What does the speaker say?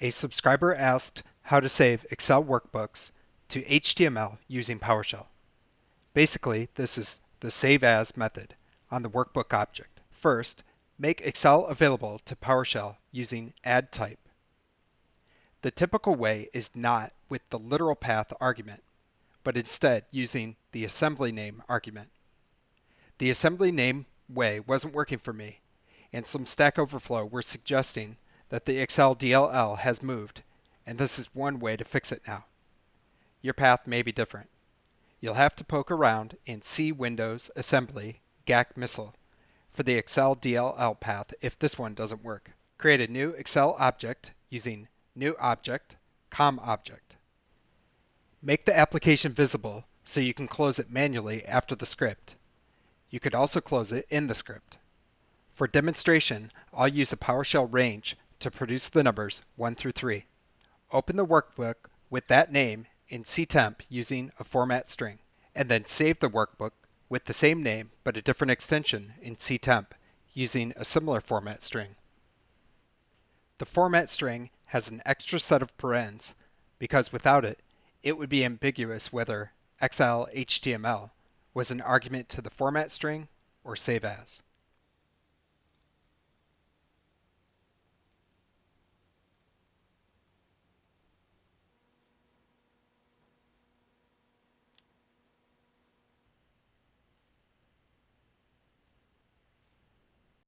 A subscriber asked how to save Excel workbooks to HTML using PowerShell. Basically, this is the Save As method on the workbook object. First, make Excel available to PowerShell using add type. The typical way is not with the literal path argument, but instead using the assembly name argument. The assembly name way wasn't working for me, and some Stack Overflow were suggesting that the Excel DLL has moved, and this is one way to fix it now. Your path may be different. You'll have to poke around in C Windows Assembly GAC Missile for the Excel DLL path if this one doesn't work. Create a new Excel object using New Object, COM Object. Make the application visible so you can close it manually after the script. You could also close it in the script. For demonstration, I'll use a PowerShell range to produce the numbers 1 through 3. Open the workbook with that name in CTemp using a format string, and then save the workbook with the same name but a different extension in CTemp using a similar format string. The format string has an extra set of parens because without it, it would be ambiguous whether XL HTML was an argument to the format string or save as.